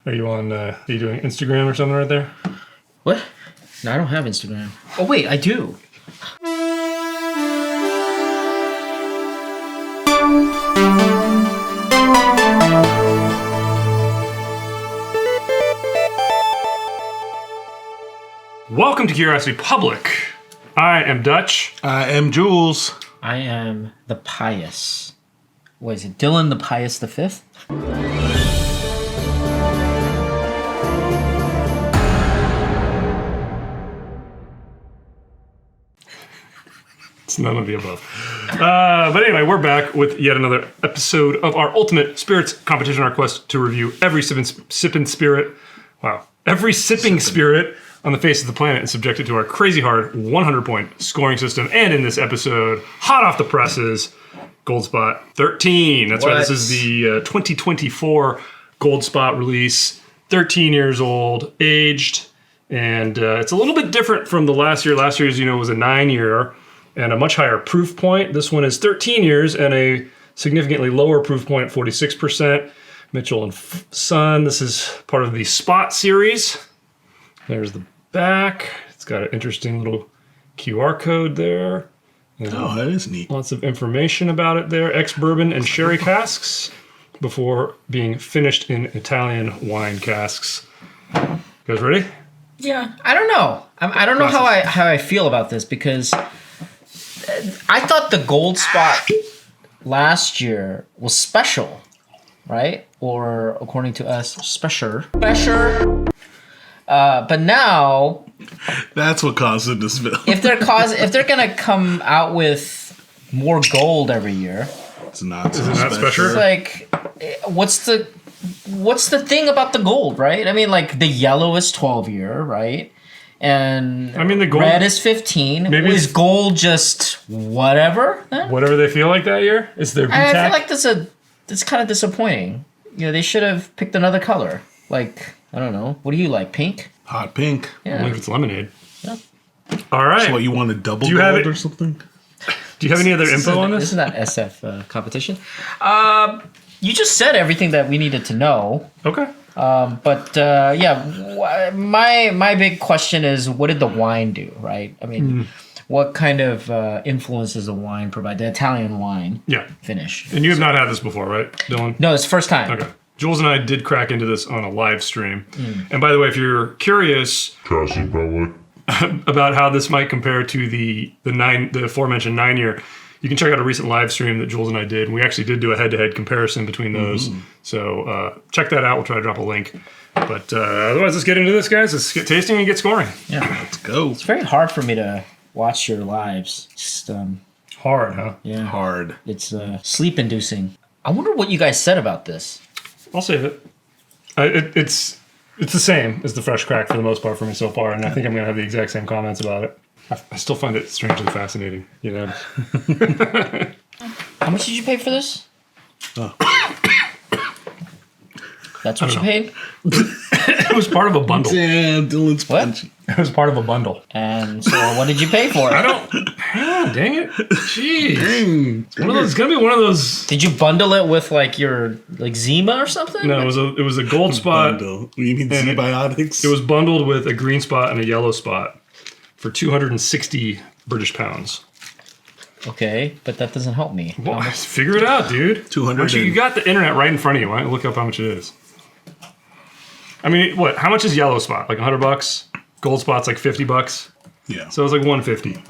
Are you on, are you doing Instagram or something right there? What? No, I don't have Instagram. Oh, wait, I do. Welcome to Curiosity Public. I am Dutch. I am Jules. I am the Pious. What is it? Dylan the Pious the Fifth? It's none of the above. But anyway, we're back with yet another episode of our Ultimate Spirits Competition, our quest to review every sipping spirit on the face of the planet and subject it to our crazy hard 100-point scoring system. And in this episode, hot off the presses, Gold Spot 13. That's right, this is the 2024 Gold Spot release. 13 years old, aged, and it's a little bit different from the last year. Last year's, was a 9-year and a much higher proof point. This one is 13 years and a significantly lower proof point at 46%. Mitchell and Son. This is part of the Spot series. There's the back. It's got an interesting little QR code there. Oh, that is neat. Lots of information about it there. Ex-bourbon and sherry casks before being finished in Italian wine casks. You guys ready? Yeah, I don't know. I don't know how I feel about this because I thought the Gold Spot last year was special, right? Or according to us, special. But now, that's what caused it to spill. if they're gonna come out with more gold every year, it's not. Is it not special? It's like, what's the thing about the gold, right? I mean, like the yellow is 12-year, right? And the gold, red is 15. Maybe is gold just whatever? Then? Whatever they feel like that year? Is their I feel like that's kind of disappointing. They should have picked another color. Like, I don't know. What do you like? Pink? Hot pink. Yeah. Only if it's lemonade. Yeah. All right. So what, you want a double Do you have gold it- or something? Do you have any other info on this? This is not SF competition. You just said everything that we needed to know. Okay. My big question is, what did the wine do, right? I mean, what kind of influence does the wine provide? The Italian wine finish. And you have not had this before, right, Dylan? No, it's first time. Okay. Jules and I did crack into this on a live stream. And by the way, if you're curious about how this might compare to the aforementioned 9-year, you can check out a recent live stream that Jules and I did. We actually did do a head-to-head comparison between those. So check that out. We'll try to drop a link. But otherwise, let's get into this, guys. Let's get tasting and get scoring. Yeah. Let's go. It's very hard for me to watch your lives. Just, hard, huh? Yeah. Hard. It's sleep-inducing. I wonder what you guys said about this. I'll save it. It's the same as the fresh crack for the most part for me so far, and I think I'm going to have the exact same comments about it. I still find it strangely fascinating, How much did you pay for this? Oh. That's what you paid? It was part of a bundle. Damn, Dylan's What? punchy. It was part of a bundle. And so what did you pay for it? I don't... dang it. Jeez. Dang. It's going to be one of those... Did you bundle it with like your Zima or something? No, it was a gold spot. Bundle. You mean Z-Biotics? It was bundled with a green spot and a yellow spot for 260 British pounds. Okay, but that doesn't help me. Well, figure it out, dude. 200. You got the internet right in front of you. Why don't you look up how much it is? I mean, what? How much is yellow spot? Like $100? Gold spot's like $50. Yeah. So it's like 150.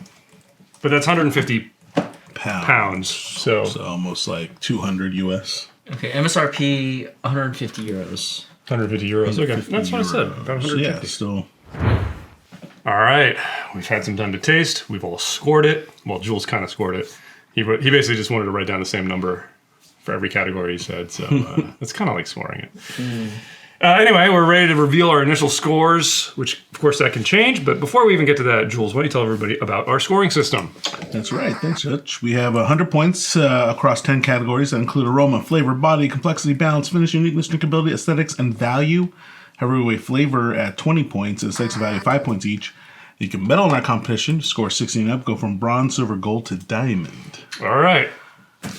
But that's 150 pounds. So almost like 200 US. Okay, MSRP 150 euros. 150 euros. Okay, that's what I said. About 150. Yeah, still. All right, we've had some time to taste. We've all scored it. Well, Jules kind of scored it. He basically just wanted to write down the same number for every category he said. So it's kind of like scoring it. Anyway, we're ready to reveal our initial scores, which, of course, that can change. But before we even get to that, Jules, why don't you tell everybody about our scoring system? That's right. Thanks, Dutch. We have 100 points across 10 categories that include aroma, flavor, body, complexity, balance, finish, uniqueness, drinkability, aesthetics, and value. However, we weigh flavor at 20 points and aesthetics value 5 points each. You can medal in our competition, score 16 and up, go from bronze, silver, gold to diamond. All right.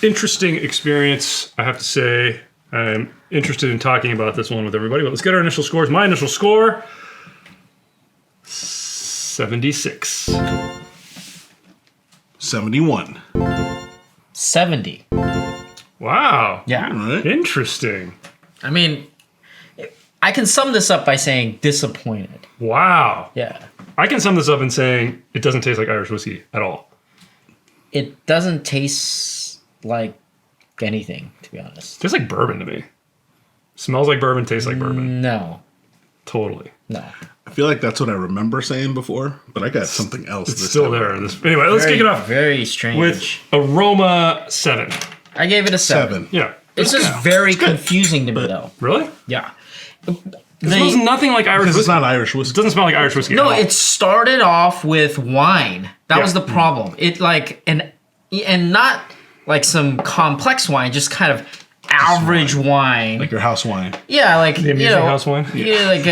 Interesting experience, I have to say. I'm interested in talking about this one with everybody, but let's get our initial scores. My initial score, 76. 71. 70. Wow. Yeah. All right. Interesting. I mean, I can sum this up by saying disappointed. Wow. Yeah. I can sum this up in saying it doesn't taste like Irish whiskey at all. It doesn't taste like anything, to be honest. It tastes like bourbon to me. Smells like bourbon, tastes like bourbon. No. Totally. No. I feel like that's what I remember saying before, but I got something else. It's this still time. there. Anyway, let's kick it off Very strange. with aroma 7. I gave it a 7. Yeah. It's just very confusing to me, though. Really? Yeah. It smells nothing like Irish Because it's whiskey. not Irish It whiskey. doesn't smell like Irish whiskey. No, at all. it started off with wine. That Yeah. was the problem. It like and not like some complex wine, just kind of average wine. Like your house wine. Yeah, like The amusing house wine? Yeah, like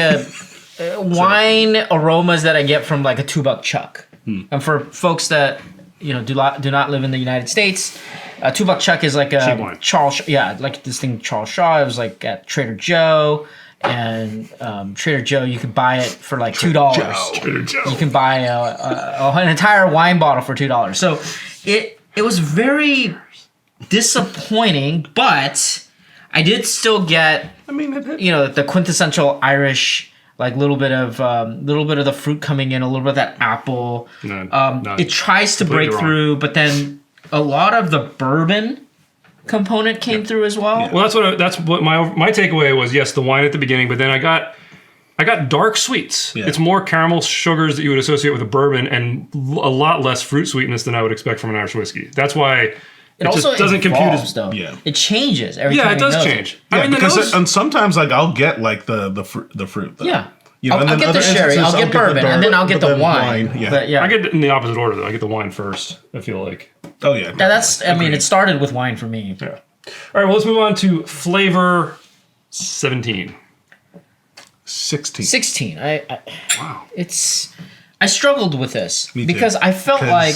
wine aromas that I get from like a $2 chuck. And for folks that do not live in the United States, a $2 chuck is like Cheap a wine. Charles. Yeah, like this thing Charles Shaw. It was like at Trader Joe, and Trader Joe you could buy it for like $2. Trader Joe. You can buy an entire wine bottle for $2. So it was very disappointing, but I did still get I mean, the quintessential Irish, like little bit of the fruit coming in, a little bit of that apple. No, It tries to break completely wrong. through, but then a lot of the bourbon component came through as well. Well, that's what my takeaway was. Yes, the wine at the beginning, but then I got dark sweets. Yeah. It's more caramel sugars that you would associate with a bourbon, and a lot less fruit sweetness than I would expect from an Irish whiskey. That's why it also just doesn't compute evolves, as. though. Yeah. It changes every Yeah, time. it does change. Yeah, I mean, because and sometimes like I'll get like the fruit. Though. Yeah. You know, I'll and then get the other sherry, instances, I'll get bourbon, and then I'll get but the then wine. Yeah. But yeah. I get it in the opposite order though. I get the wine first. I feel like. Oh yeah. Yeah, that's. I mean, it started with wine for me. Yeah. All right. Well, let's move on to flavor 17. 16. 16. Wow. I struggled with this Me too. because I felt like.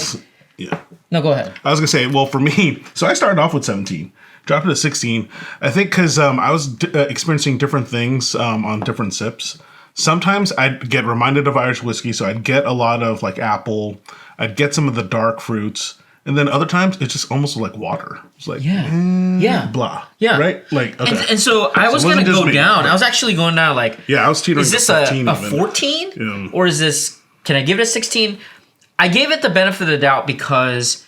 Yeah. No, go ahead. I was gonna say, well, for me, so I started off with 17, dropped it to 16. I think because I was experiencing different things on different sips. Sometimes I'd get reminded of Irish whiskey, so I'd get a lot of like apple. I'd get some of the dark fruits, and then other times it's just almost like water. It's like Yeah. blah. Yeah. Right. Like okay. And so I was it going wasn't to just go me. down. I was actually going down like, Yeah, I was teetering. is this at a 15 even. 14? Yeah. Or is this, can I give it a 16? I gave it the benefit of the doubt because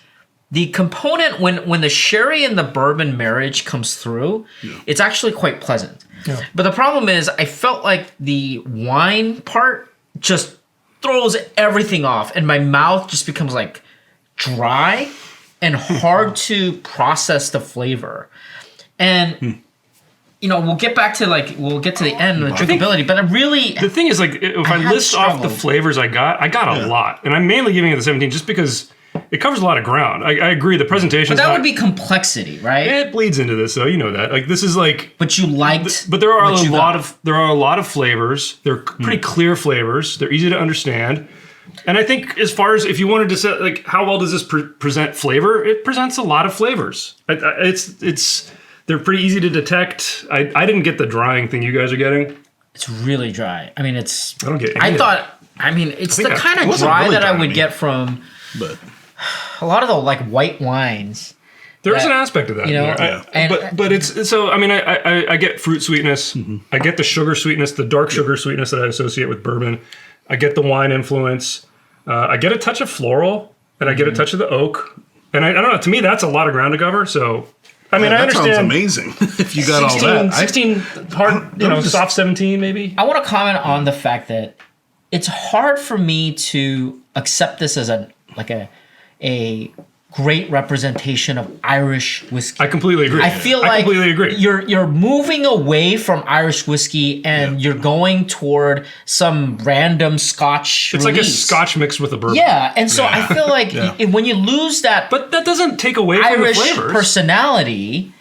the component, when the sherry and the bourbon marriage comes through, it's actually quite pleasant. Yeah. But the problem is I felt like the wine part just throws everything off and my mouth just becomes like dry and hard to process the flavor. And we'll get back to the end of the drinkability, but I really The thing is, like, if I had list off the struggled. flavors I got a lot, and I'm mainly giving it the 17 just because it covers a lot of ground. I agree. The presentation. But that would be complexity, right? It bleeds into this, though. You know that. Like, this is like. But you liked. But there are what you got. a lot of flavors. They're pretty clear flavors. They're easy to understand. And I think as far as if you wanted to say like how well does this present flavor, it presents a lot of flavors. They're pretty easy to detect. I didn't get the drying thing you guys are getting. It's really dry. I mean, it's. I don't get. I any of thought. I mean, it's think the it kind of wasn't dry really that dry I to would me. get from But a lot of the like white wines. There is that- an aspect of that. you know, in there. and- but it's so. I mean, I get fruit sweetness. I get the sugar sweetness, the dark sugar sweetness that I associate with bourbon. I get the wine influence. I get a touch of floral, and I get a touch of the oak. And I don't know. To me, that's a lot of ground to cover. So, I mean, I that understand. sounds amazing. If you got 16, all that, 16 hard, soft 17 maybe. I want to comment on the fact that it's hard for me to accept this as a great representation of Irish whiskey. I completely agree. I feel like I completely agree. You're moving away from Irish whiskey and you're going toward some random Scotch. It's like a release. Scotch mixed with a bourbon. Yeah, and so I feel like when you lose that But that doesn't take away from the Irish flavors. personality,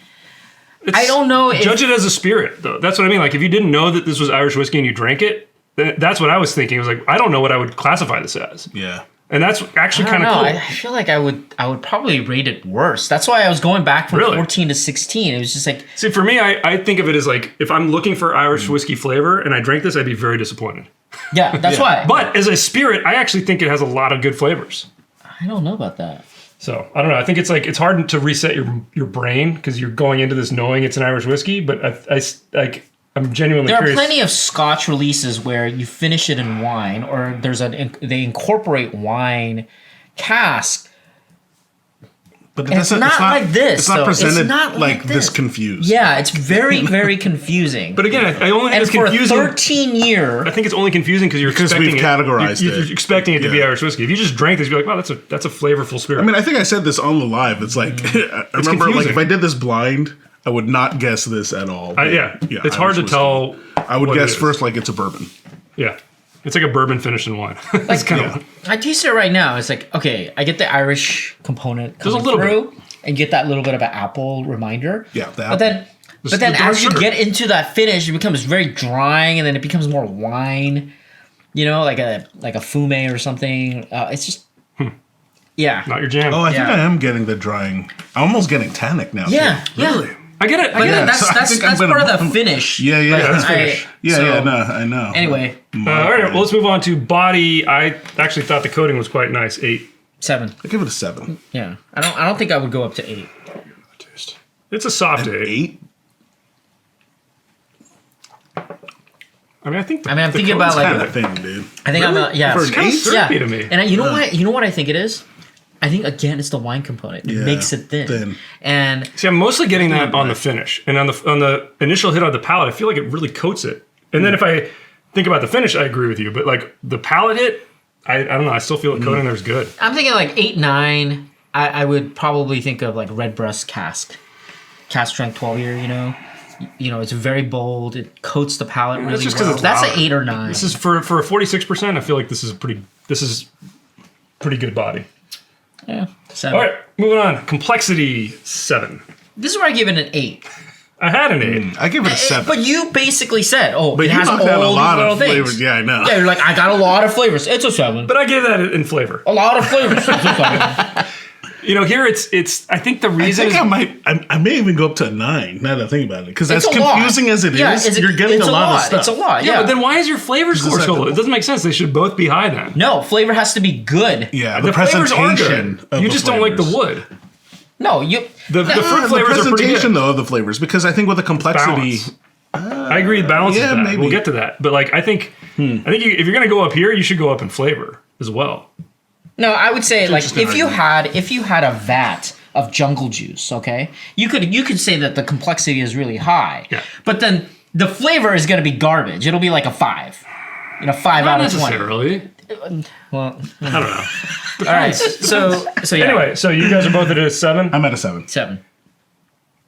It's- I don't know if- Judge it as a spirit, though. That's what I mean. Like, if you didn't know that this was Irish whiskey and you drank it, then that's what I was thinking. I was like, I don't know what I would classify this as. yeah. And that's actually kind of cool. I feel like I would probably rate it worse. That's why I was going back from 14 to 16. It was just like... See, for me, I think of it as like, if I'm looking for Irish whiskey flavor and I drank this, I'd be very disappointed. Yeah, that's why. But as a spirit, I actually think it has a lot of good flavors. I don't know about that. So, I don't know. I think it's like, it's hard to reset your brain because you're going into this knowing it's an Irish whiskey, but I'm genuinely curious. There are plenty of Scotch releases where you finish it in wine, or they incorporate wine cask. But it's not like this. It's not though. presented it's not like this confused. Yeah, it's very, very confusing. But again, I only think it's confusing. For a 13-year... I think it's only confusing because we've categorized it. You're expecting it to be Irish whiskey. If you just drank this, you'd be like, wow, that's a flavorful spirit. I mean, I think I said this on the live. It's like, I remember like if I did this blind, I would not guess this at all. It's hard to tell. I would guess first like it's a bourbon. Yeah. It's like a bourbon finished in wine. That's kind of. I taste it right now. It's like, okay, I get the Irish component coming through, and get that little bit of an apple reminder. Yeah, the apple. But then as you get into that finish, it becomes very drying, and then it becomes more wine. You know, like a fume or something. It's just. Yeah. Not your jam. Oh, I think I am getting the drying. I'm almost getting tannic now. Yeah. Too. Really? I get it. That's part of the finish. Yeah. That's finish. I know. Anyway. All right, well, let's move on to body. I actually thought the coating was quite nice. 8. 7. I give it a 7. Yeah. I don't think I would go up to 8. It's a soft 8. 8? I mean, I'm thinking about like kind of thing, dude. I think really? It's kind of syrupy to me. And you know what I think it is? I think again it's the wine component. It makes it thin. And see, I'm mostly getting that on the finish, and on the initial hit on the palate, I feel like it really coats it. And then if I think about the finish, I agree with you. But like the palate hit, I don't know. I still feel the coating there's good. I'm thinking like 8, 9. I would probably think of like Redbreast cask strength 12-year. You know, it's very bold. It coats the palate really just well. It's That's louder. an 8 or 9. This is for a 46%. I feel like this is pretty good body. Yeah, 7. All right, moving on. Complexity 7. This is where I give it an 8. I had an 8. I give it a 7. But you basically said, but it has all knocked out a lot little of things. flavors. Yeah, I know. Yeah, you're like, I got a lot of flavors. It's a 7. But I gave that in flavor. A lot of flavors. It's a 7. Here it's. I think the reason I may even go up to a 9. Now that I think about it, because as It's a lot. confusing as it is, you're getting a lot of stuff. It's a lot. Yeah, but then why is your flavor score so low? It doesn't make sense. They should both be high then. No, flavor has to be good. Yeah, The flavors are presentation. good. You just don't like the wood. No, The fruit flavors are pretty presentation good. though of the flavors, because I think with the complexity, I agree. Balance is bad. maybe. We'll get to that. But like, I think if you're gonna go up here, you should go up in flavor as well. No, I would say like if you had a vat of jungle juice, okay, you could say that the complexity is really high. Yeah. But then the flavor is going to be garbage. It'll be like a 5. 5 Not out of 20. necessarily. Well, I don't know. all right. So yeah. Anyway, so you guys are both at a 7. I'm at a 7. 7.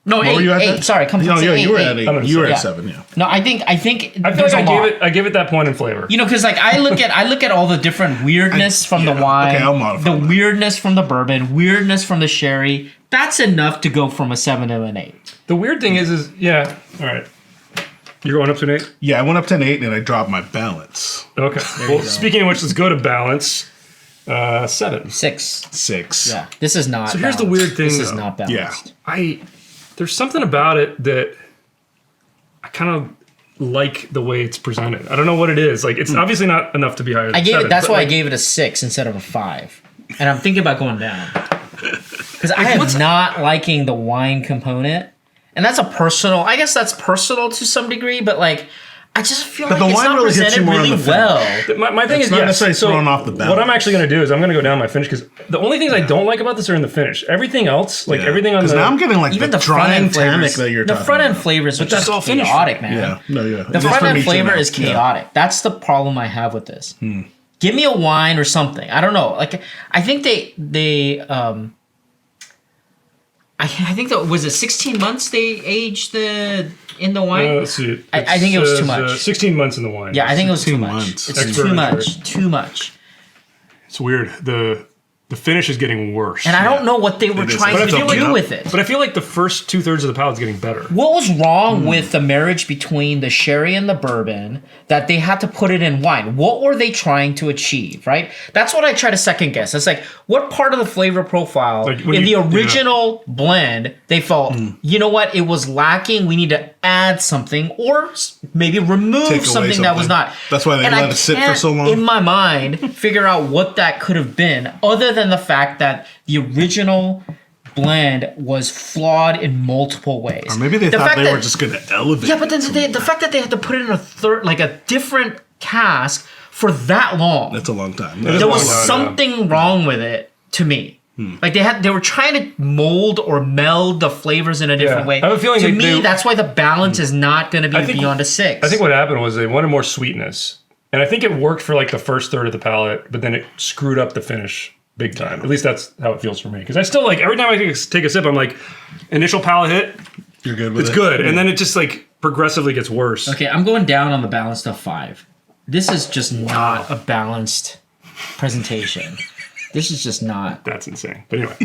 No, What 8. were you at 8. then? Sorry, complexity. No, 8, you were 8. at 8. I'm at You were at 7. 7. Yeah. No, I think I feel there's like a lot. I give it that point in flavor. Because like I look at all the different weirdness from the wine, okay, I'll modify the that. weirdness from the bourbon, weirdness from the sherry. That's enough to go from a 7 to an 8. The weird thing is yeah. All right. You're going up to an 8? Yeah, I went up to an 8 and I dropped my balance. Okay. Well, speaking of which, let's go to balance. 7. 6. 6. Yeah. This is not. So here's the balanced. weird thing, This is though. not balanced. Yeah. There's something about it that I kind of like the way it's presented. I don't know what it is. Like, it's obviously not enough to be higher than 7. That's but why like, I gave it a 6 instead of a 5. And I'm thinking about going down. Because I am not liking the wine component. And that's I guess that's personal to some degree, but like, I just feel like the it's wine not really hits presented you more on really the well. My thing It's is, not yes. necessarily So thrown off the balance. what I'm actually going to do is I'm going to go down my finish because the only things I don't like about this are in the finish. Everything else, like everything on the... Because now I'm getting like Even the the front drying end tannic flavors, that you're the talking front end about. flavors are that's just all finished. chaotic, man. Yeah, no, yeah. The front end flavor is chaotic. That's the problem I have with this. Give me a wine or something. I don't know. Like I think they I think that was it 16 months they aged in the wine. let's see. I think it was too much. 16 months in the wine. Yeah, I think it was too 16 much. months. It's Expert too report. much. Too much. It's weird. The finish is getting worse. And I don't know what they were trying to do with it. But I feel like the first 2/3 of the palate is getting better. What was wrong with the marriage between the sherry and the bourbon that they had to put it in wine? What were they trying to achieve, right? That's what I try to second guess. It's like, what part of the flavor profile in the original blend they felt, you know what, it was lacking, we need to add something or maybe remove something that was not. That's why they let it sit for so long. In my mind, figure out what that could have been, other than the fact that the original blend was flawed in multiple ways. Or maybe they thought they were just going to elevate. Yeah, but then the fact that they had to put it in a different cask for that long. That's a long time. There was something wrong with it to me. Like they were trying to mold or meld the flavors in a different way. I have a feeling to me, that's why the balance is not going to be beyond a 6. I think what happened was they wanted more sweetness. And I think it worked for like the first third of the palate, but then it screwed up the finish big time. At least that's how it feels for me. Because I still like, every time I take a sip, I'm like, initial palate hit, you're good with it. It's good. And then it just like progressively gets worse. Okay, I'm going down on the balance to 5. This is just not a balanced presentation. This is just not. That's insane. But anyway,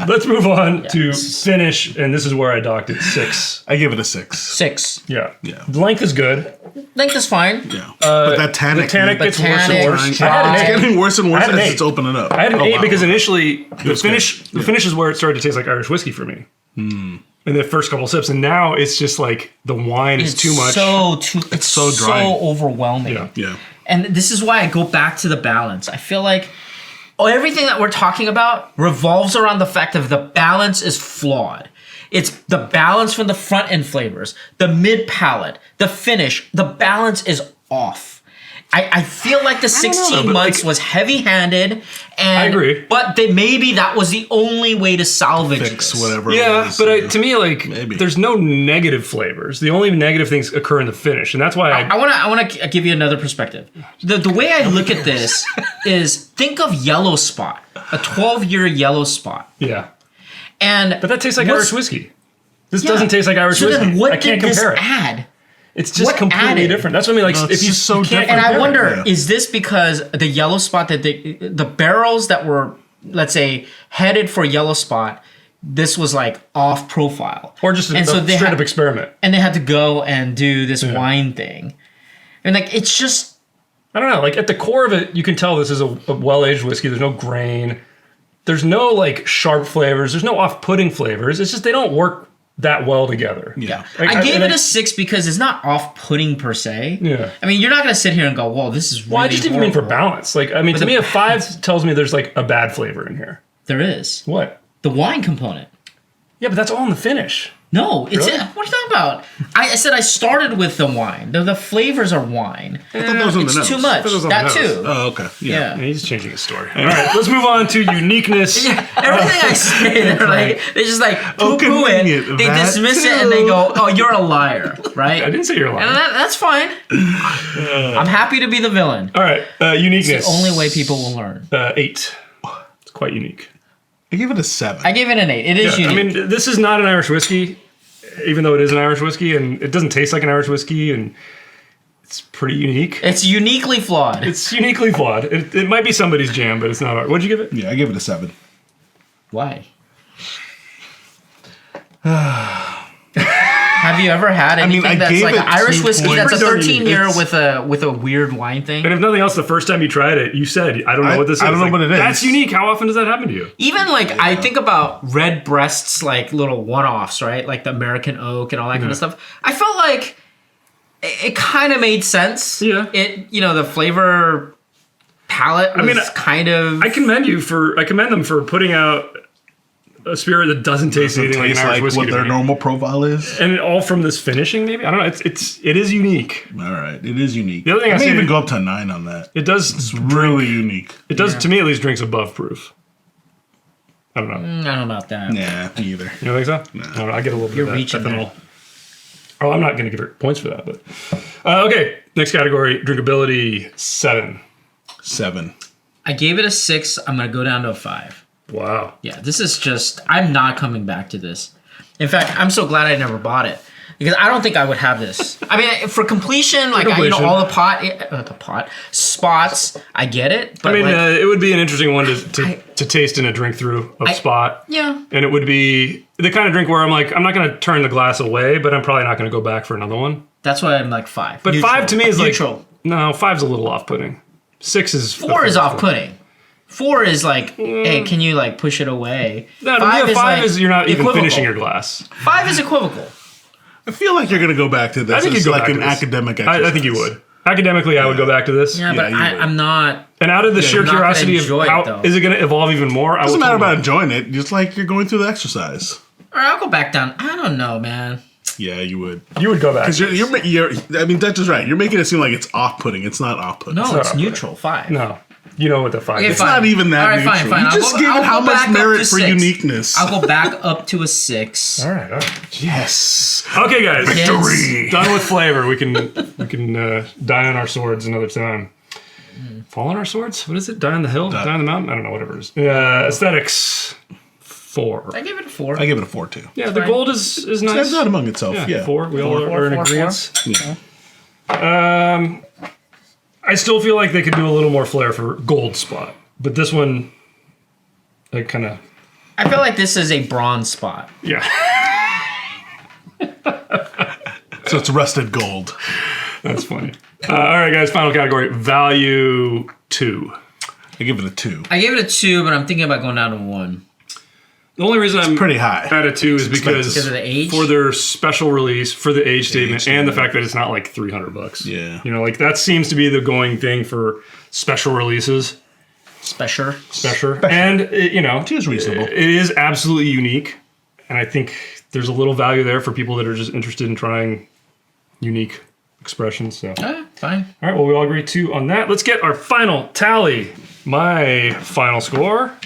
let's move on to finish. And this is where I docked it 6. I give it a 6. 6. Yeah. The length is good. Length is fine. Yeah. But that tannic. The tannic gets worse and worse. It's getting worse and worse as it's opening up. I had an 8 because initially the finish is where it started to taste like Irish whiskey for me. In the first couple sips, and now it's just like the wine is too much. It's so dry. So overwhelming. Yeah. And this is why I go back to the balance. I feel like everything that we're talking about revolves around the fact that the balance is flawed. It's the balance from the front end flavors, the mid palate, the finish. The balance is off. I feel like the 16 months was heavy-handed, and I agree. But maybe that was the only way to salvage this. Whatever. Yeah, but to me, like, there's no negative flavors. The only negative things occur in the finish, and that's why I want to give you another perspective. The way I look at this is think of Yellow Spot, a 12-year Yellow Spot. Yeah, but that tastes like Irish whiskey. This doesn't taste like Irish whiskey. Then what I can't did this compare it. add? It's just completely different. That's what I mean. Like, if you so different, and I wonder, is this because the Yellow Spot that the barrels that were, let's say, headed for Yellow Spot, this was like off profile, or just a straight up experiment, and they had to go and do this wine thing, and like it's just, I don't know. Like at the core of it, you can tell this is a well aged whiskey. There's no grain. There's no like sharp flavors. There's no off putting flavors. It's just they don't work that well together. Yeah. Like, I gave it a 6 because it's not off-putting per se. Yeah. I mean, you're not going to sit here and go, whoa, this is really Well, I just didn't mean for balance. Like, I mean, to me, a 5 tells me there's like a bad flavor in here. There is. What? The wine component. Yeah, but that's all in the finish. No, it's what are you talking about? I said I started with the wine. The flavors are wine. I thought that was on the nose. It's too much. That too. Oh, okay. Yeah. He's changing his story. All right, let's move on to uniqueness. Everything I say, they're like, they just like poo-poo it. They dismiss it and they go, "Oh, you're a liar," right? I didn't say you're a liar. And that's fine. I'm happy to be the villain. All right, uniqueness. It's the only way people will learn. 8. It's quite unique. I give it a 7. I gave it an 8. It is unique. I mean, this is not an Irish whiskey, even though it is an Irish whiskey, and it doesn't taste like an Irish whiskey, and it's pretty unique. It's uniquely flawed. It's uniquely flawed. It might be somebody's jam, but it's not ours. What'd you give it? Yeah, I give it a 7. Why? Have you ever had anything that's like an Irish whiskey that's a 13-year with a weird wine thing? And if nothing else, the first time you tried it, you said, I don't know what this is. I don't know what it is. That's unique. How often does that happen to you? Even like, I think about red breasts, like little one-offs, right? Like the American oak and all that kind of stuff. I felt like it kind of made sense. Yeah. The flavor palette was kind of... I commend them for putting out a spirit that doesn't taste anything like an Irish whiskey. What their normal profile is, and all from this finishing, maybe I don't know. It is unique. All right, it is unique. The other thing I may even go up to 9 on that. It does. It's really unique. It does to me at least. Drinks above proof. I don't know. I don't know about that. Yeah, me either. You don't think so? No. I don't know. I get a little bit of that. Reaching there. Oh, I'm not going to give her points for that, but okay. Next category: drinkability. 7. 7. I gave it a 6. I'm gonna go down to a 5. Wow. Yeah, this is just... I'm not coming back to this. In fact, I'm so glad I never bought it. Because I don't think I would have this. I mean, for completion, like all the pot spots, I get it. But it would be an interesting one to taste in a drink through of Spot. Yeah. And it would be the kind of drink where I'm like, I'm not going to turn the glass away, but I'm probably not going to go back for another one. That's why I'm like 5. But 5 to me is neutral. Like no, 5's a little off-putting. 6 is 4 is off-putting. 4 is like, hey, can you like push it away? No, 5 is you're not even finishing your glass. 5 is equivocal. I feel like you're going to go back to this. I think you'd go like back an to this. academic exercise. I think you would. Academically, I would go back to this. Yeah, but I'm not. And out of the sheer curiosity of how is it going to evolve even more? It doesn't matter about enjoying it. Just like you're going through the exercise. All right, I'll go back down. I don't know, man. Yeah, you would. You would go back. Because you're I mean, Dutch is right. You're making it seem like it's off-putting. It's not off-putting. No, it's neutral. 5. No. You know what the 5 is. It's not even that neutral. Fine. You just gave it how much merit for uniqueness. I'll go back up to a 6. All right. Yes. Okay, guys. Victory. Done with flavor. We can die on our swords another time. Fall on our swords? What is it? Die on the hill? Die on the mountain? I don't know. Whatever it is. Aesthetics. 4. I gave it a 4. I give it a 4 too. Yeah, the gold is nice. Stands out among itself. Yeah. 4. We all are in agreement. Yeah. I still feel like they could do a little more flair for Gold Spot, but this one, like, kind of. I feel like this is a bronze spot. Yeah. So it's rusted gold. That's funny. All right, guys. Final category: value 2. I give it a 2. I gave it a 2, but I'm thinking about going down to 1. The only reason I'm pretty high at a 2 is because of the age? for their special release, for the age statement, and the fact that it's not like $300. Yeah. You know, like that seems to be the going thing for special releases. Special. And, it is reasonable. It is absolutely unique. And I think there's a little value there for people that are just interested in trying unique expressions. So. Fine. All right, well, we all agree 2 on that. Let's get our final tally. My final score,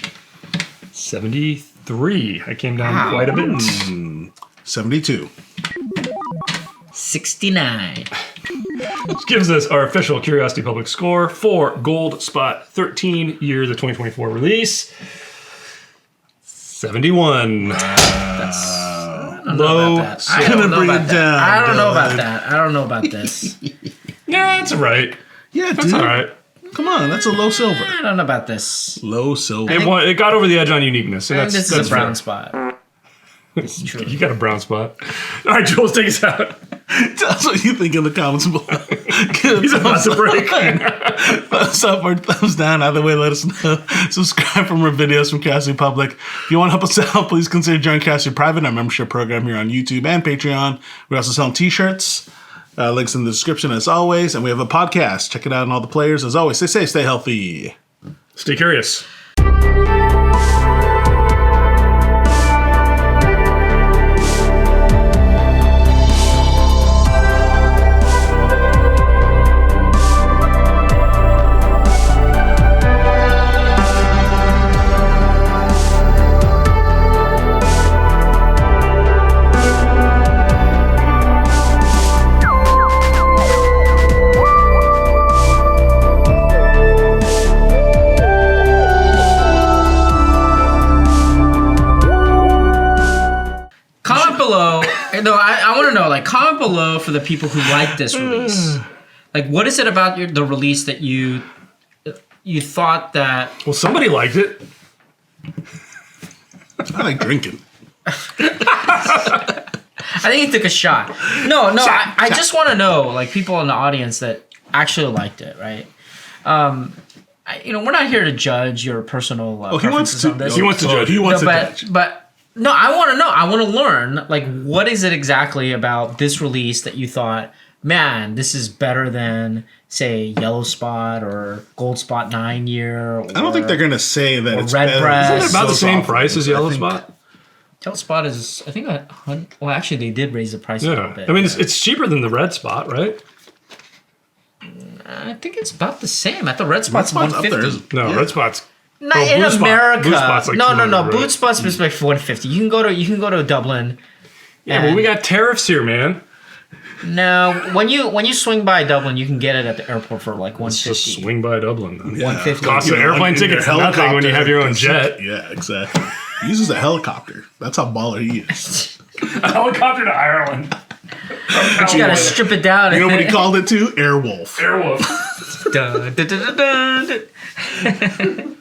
73. I came down quite a bit. 72. 69. Which gives us our official Curiosity Public score for Gold Spot 13 year, the 2024 release. 71. Low. I don't know about that. I don't know about that. I don't know about this. Yeah, that's all right. Yeah, That's all right. Come on, that's a low silver. I don't know about this. Low silver. It got over the edge on uniqueness. And I think that's this is a brown fair. spot. It's true. You got a brown spot. All right, Jules, take us out. Tell us what you think in the comments below. He's about to break. Thumbs up or thumbs down. Either way, let us know. Subscribe for more videos from Curiosity Public. If you want to help us out, please consider joining Curiosity Private, our membership program here on YouTube and Patreon. We're also selling t-shirts. Links in the description as always. And we have a podcast. Check it out on all the players. As always, stay safe, stay healthy. Stay curious. No, I want to know, like, comment below for the people who like this release. Like, what is it about the release that you thought that... Well, somebody liked it. I like drinking. I think he took a shot. No, I just want to know, like, people in the audience that actually liked it, right? We're not here to judge your personal preferences on this. He wants to judge. He wants to judge. But no, I want to know. I want to learn, like, what is it exactly about this release that you thought, man, this is better than, say, Yellow Spot or Gold Spot 9 year? I don't think they're going to say that it's Red better. Breast. Isn't it about the same price as Yellow Spot? Yellow Spot is, I think, well, actually, they did raise the price a little bit. I mean, it's cheaper than the Red Spot, right? I think it's about the same. At the Red Spot's Red Spot's up there, 150. No, Red Spot's... Not in Blue Spot. America. Blue Spot's like no. 200, right? Boot Spot's like 150. You can go to Dublin. Yeah, but we got tariffs here, man. No, when you swing by Dublin, you can get it at the airport for like Let's 150. just swing by Dublin, then. Yeah. 150. Cost of airplane tickets nothing when you have your own jet. Yeah, exactly. He uses a helicopter. That's how baller he is. A helicopter to Ireland. But you gotta strip it down. You know what he called it too? Airwolf. Airwolf. Dun, dun, dun, dun, dun.